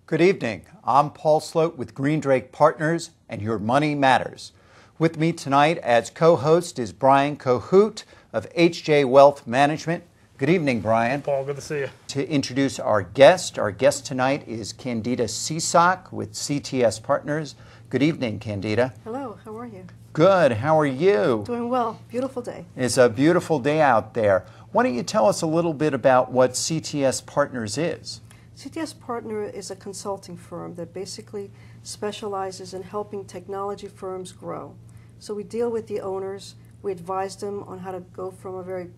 Good evening. I'm Paul Sloat with Green Drake Partners, and your money matters. With me tonight as co-host is Brian Cohoot of HJ Wealth Management. Good evening, Brian. Paul, good to see you. To introduce our guest tonight is Candida Seasock with CTS Partners. Good evening, Candida. Hello, how are you? Good. How are you? Doing well. Beautiful day. It's a beautiful day out there. Why don't you tell us a little bit about what CTS Partners is? CTS Partner is a consulting firm that basically specializes in helping technology firms grow. So we deal with the owners, we advise them on how to go from a very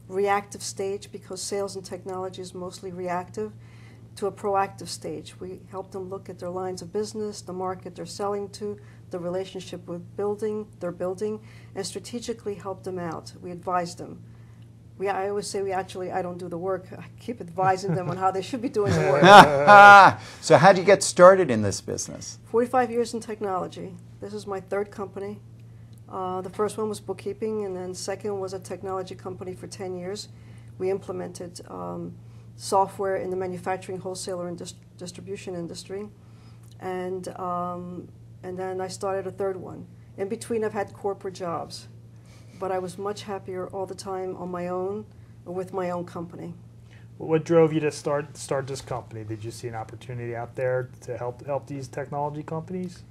reactive stage, because sales and technology is mostly reactive, to a proactive stage. We help them look at their lines of business, the market they're selling to, the relationship with they're building, and strategically help them out. We advise them. I always say I don't do the work. I keep advising them on how they should be doing the work. So how did you get started in this business? 45 years in technology. This is my third company. The first one was bookkeeping, and then second was a technology company for 10 years. We implemented software in the manufacturing, wholesaler, and distribution industry. And then I started a third one. In between, I've had corporate jobs, but I was much happier all the time on my own or with my own company. What drove you to start this company? Did you see an opportunity out there to help these technology companies?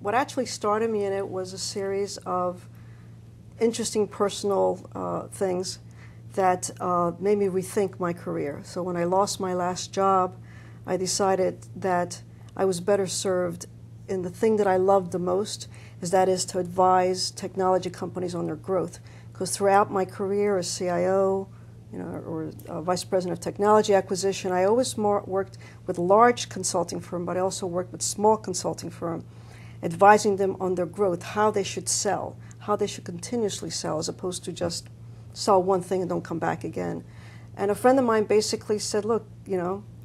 What actually started me in it was a series of interesting personal things that made me rethink my career. So when I lost my last job, I decided that I was better served in the thing that I loved the most, that is to advise technology companies on their growth. Because throughout my career as CIO, or Vice President of Technology Acquisition, I always worked with large consulting firm, but I also worked with small consulting firm, advising them on their growth, how they should sell, how they should continuously sell, as opposed to just sell one thing and don't come back again. And a friend of mine basically said, look,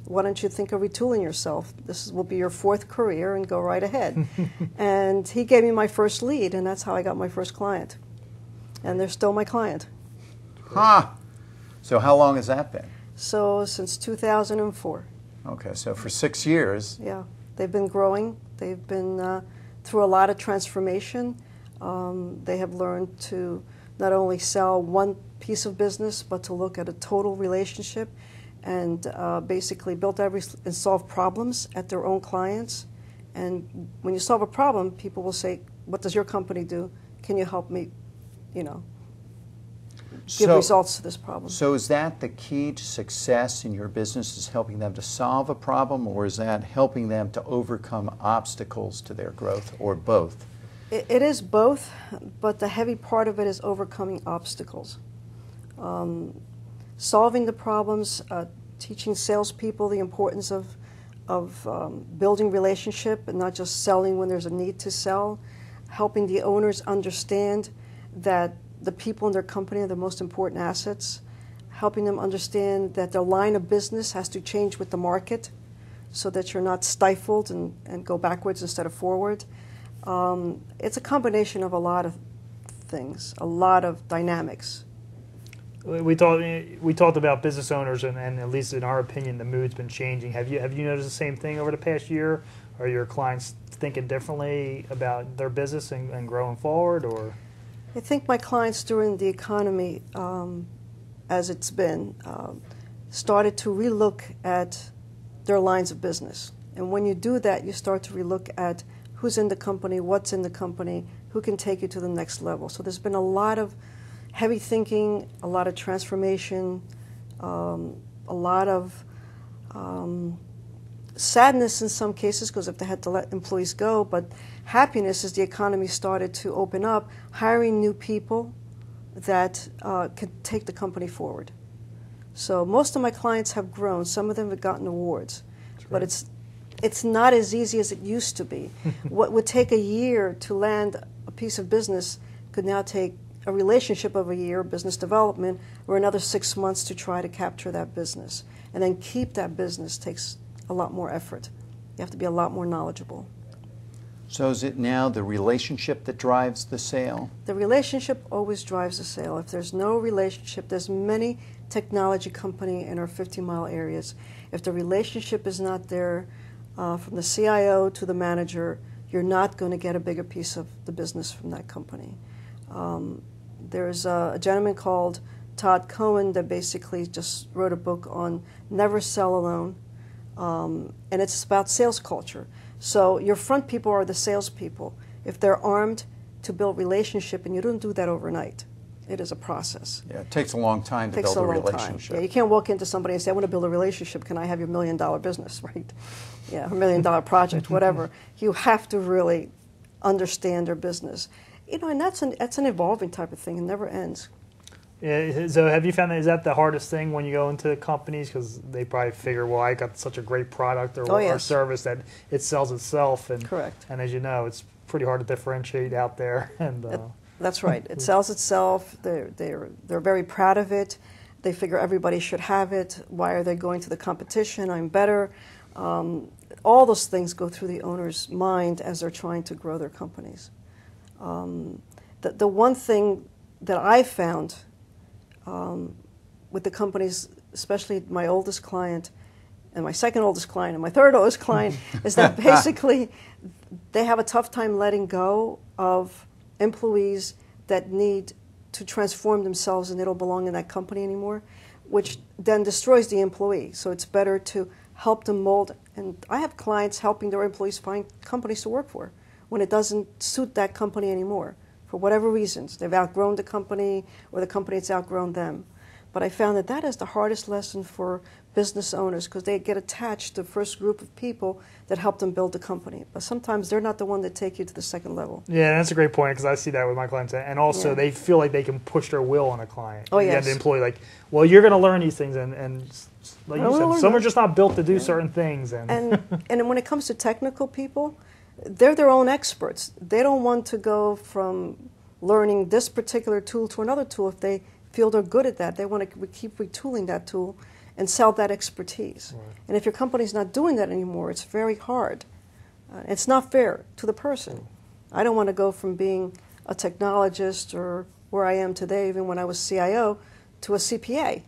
why don't you think of retooling yourself? This will be your fourth career and go right ahead. And he gave me my first lead, and that's how I got my first client. And they're still my client. Huh. So how long has that been? So since 2004. Okay, so for 6 years. Yeah, they've been growing. They've been through a lot of transformation. They have learned to not only sell one piece of business, but to look at a total relationship, and basically and solve problems at their own clients. And when you solve a problem, people will say, what does your company do? Can you help me, give results to this problem? So is that the key to success in your business, is helping them to solve a problem, or is that helping them to overcome obstacles to their growth, or both? It is both, but the heavy part of it is overcoming obstacles. Solving the problems, teaching salespeople the importance of building relationship and not just selling when there's a need to sell, helping the owners understand that the people in their company are the most important assets, helping them understand that their line of business has to change with the market so that you're not stifled and go backwards instead of forward. It's a combination of a lot of things, a lot of dynamics. We talked about business owners, and at least in our opinion, the mood's been changing. Have you noticed the same thing over the past year? Are your clients thinking differently about their business and growing forward, or? I think my clients during the economy, as it's been, started to relook at their lines of business. And when you do that, you start to relook at who's in the company, what's in the company, who can take you to the next level. So there's been a lot of heavy thinking, a lot of transformation, a lot of sadness in some cases, because if they had to let employees go, but happiness as the economy started to open up, hiring new people that could take the company forward. So most of my clients have grown. Some of them have gotten awards, but it's not as easy as it used to be. What would take a year to land a piece of business could now take a relationship of a year, business development, or another 6 months to try to capture that business. And then keep that business takes a lot more effort. You have to be a lot more knowledgeable. So is it now the relationship that drives the sale? The relationship always drives the sale. If there's no relationship, there's many technology company in our 50-mile areas. If the relationship is not there, from the CIO to the manager, you're not going to get a bigger piece of the business from that company. There's a gentleman called Todd Cohen that basically just wrote a book on never sell alone, and it's about sales culture. So your front people are the salespeople. If they're armed to build relationship, and you don't do that overnight, it is a process. Yeah, it takes a long time to build a relationship. Yeah, you can't walk into somebody and say, I want to build a relationship, can I have your $1 million business, right? Yeah, $1 million project, whatever. You have to really understand their business. You know, and that's an evolving type of thing. It never ends. Yeah, so have you found that, is that the hardest thing when you go into companies? Because they probably figure, well, I got such a great product or service that it sells itself. And, correct. And as you know, it's pretty hard to differentiate out there. And that's right. It sells itself. They're very proud of it. They figure everybody should have it. Why are they going to the competition? I'm better. All those things go through the owner's mind as they're trying to grow their companies. The one thing that I found with the companies, especially my oldest client and my second oldest client and my third oldest client, is that basically they have a tough time letting go of employees that need to transform themselves and they don't belong in that company anymore, which then destroys the employee. So it's better to help them mold. And I have clients helping their employees find companies to work for when it doesn't suit that company anymore, for whatever reasons. They've outgrown the company or the company has outgrown them. But I found that that is the hardest lesson for business owners because they get attached to the first group of people that help them build the company. But sometimes they're not the one that take you to the second level. Yeah, that's a great point because I see that with my clients. And also they feel like they can push their will on a client. Oh, yes. And the employee like, well, you're going to learn these things. And like you said, some are just not built to do certain things. And when it comes to technical people, they're their own experts. They don't want to go from learning this particular tool to another tool if they feel they're good at that. They want to keep retooling that tool and sell that expertise. Right. And if your company's not doing that anymore, it's very hard. It's not fair to the person. I don't want to go from being a technologist or where I am today, even when I was CIO, to a CPA.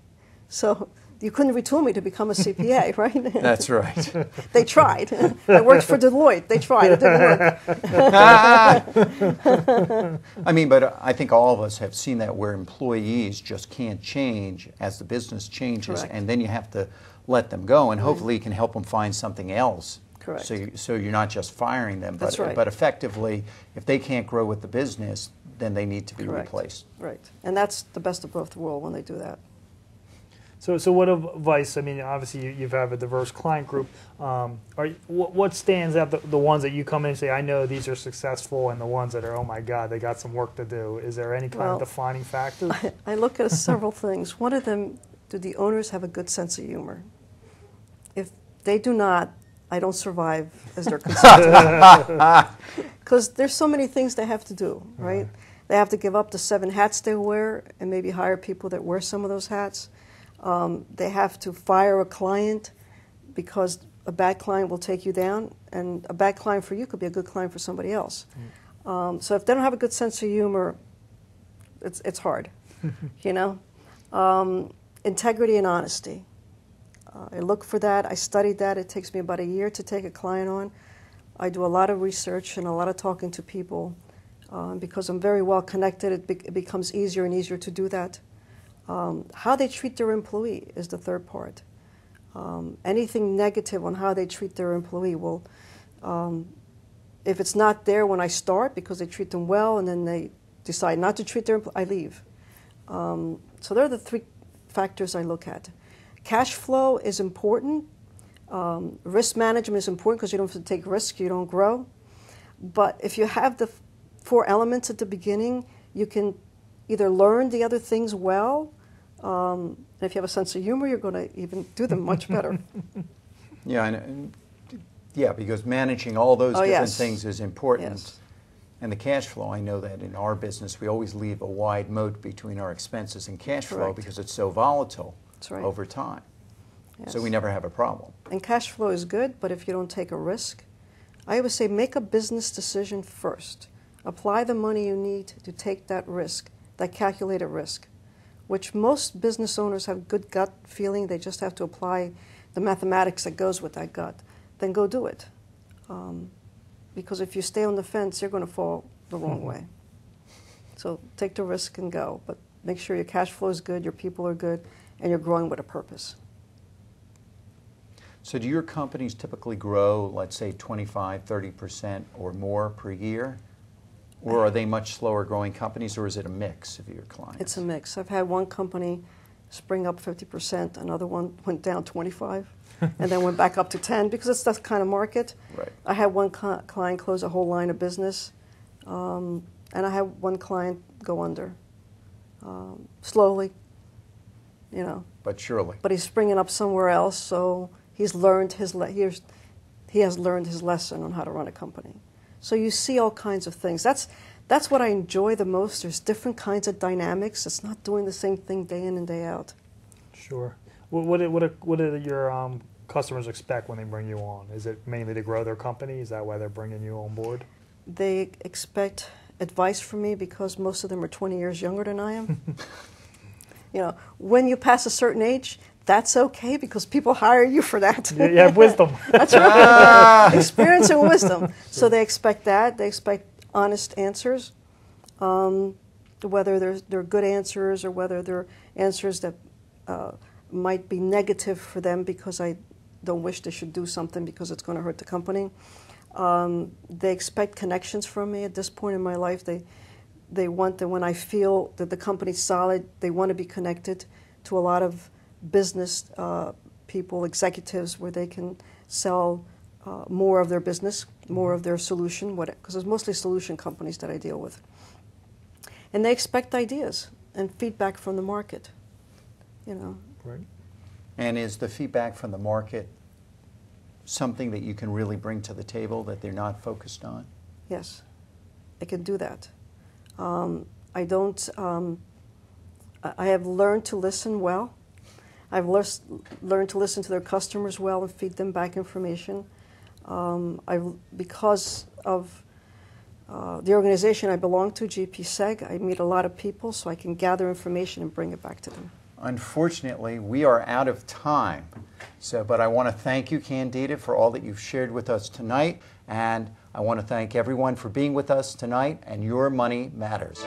So you couldn't retool me to become a CPA, right? That's right. They tried. I worked for Deloitte. They tried. It didn't work. I mean, but I think all of us have seen that where employees just can't change as the business changes, correct. And then you have to let them go, and hopefully you can help them find something else. Correct. So you're not just firing them, That's right. but effectively, if they can't grow with the business, then they need to be correct. Replaced. Right. And that's the best of both worlds when they do that. So what advice, I mean, obviously you have a diverse client group. What stands out, the ones that you come in and say, I know these are successful, and the ones that are, oh my God, they got some work to do. Is there any kind of defining factors? I look at several things. One of them, do the owners have a good sense of humor? If they do not, I don't survive as their consultant. Because there's so many things they have to do, right? They have to give up the 7 hats they wear and maybe hire people that wear some of those hats. They have to fire a client because a bad client will take you down, and a bad client for you could be a good client for somebody else. So if they don't have a good sense of humor, it's hard, you know. Integrity and honesty. I look for that. I studied that. It takes me about a year to take a client on. I do a lot of research and a lot of talking to people. Because I'm very well connected, it becomes easier and easier to do that. How they treat their employee is the third part. Anything negative on how they treat their employee will, if it's not there when I start because they treat them well and then they decide not to treat their employee, I leave. So there are the 3 factors I look at. Cash flow is important. Risk management is important because you don't have to take risks, you don't grow. But if you have the 4 elements at the beginning, you can either learn the other things well, and if you have a sense of humor, you're going to even do them much better. Yeah, yeah, because managing all those different things is important. Yes. And the cash flow, I know that in our business, we always leave a wide moat between our expenses and cash flow because it's so volatile over time. Yes. So we never have a problem. And cash flow is good, but if you don't take a risk, I always say make a business decision first. Apply the money you need to take that risk, that calculated risk. which most business owners have good gut feeling. They just have to apply the mathematics that goes with that gut. Then go do it. Because if you stay on the fence, you're going to fall the wrong way. So take the risk and go. But make sure your cash flow is good, your people are good, and you're growing with a purpose. So do your companies typically grow, let's say, 25, 30% or more per year? Or are they much slower growing companies, or is it a mix of your clients? It's a mix. I've had one company spring up 50%, another one went down 25, and then went back up to 10, because it's that kind of market. Right. I had one client close a whole line of business, and I had one client go under. Slowly, you know. But surely. But he's springing up somewhere else, so he's learned he has learned his lesson on how to run a company. So you see all kinds of things. That's what I enjoy the most. There's different kinds of dynamics. It's not doing the same thing day in and day out. Sure. What do your customers expect when they bring you on? Is it mainly to grow their company? Is that why they're bringing you on board? They expect advice from me because most of them are 20 years younger than I am. You know, when you pass a certain age, that's okay because people hire you for that. You have wisdom. That's right. Experience and wisdom. So they expect that. They expect honest answers, whether they're good answers or whether they're answers that might be negative for them because I don't wish they should do something because it's going to hurt the company. They expect connections from me at this point in my life. They want that when I feel that the company's solid, they want to be connected to a lot of business people, executives, where they can sell more of their business, more of their solution, because it's mostly solution companies that I deal with. And they expect ideas and feedback from the market, you know. Right. And is the feedback from the market something that you can really bring to the table that they're not focused on? Yes, I can do that. I don't, I have learned to listen well. I've learned to listen to their customers well and feed them back information. Because of the organization I belong to, GPSEG, I meet a lot of people so I can gather information and bring it back to them. Unfortunately, we are out of time. But I want to thank you, Candida, for all that you've shared with us tonight. And I want to thank everyone for being with us tonight. And your money matters.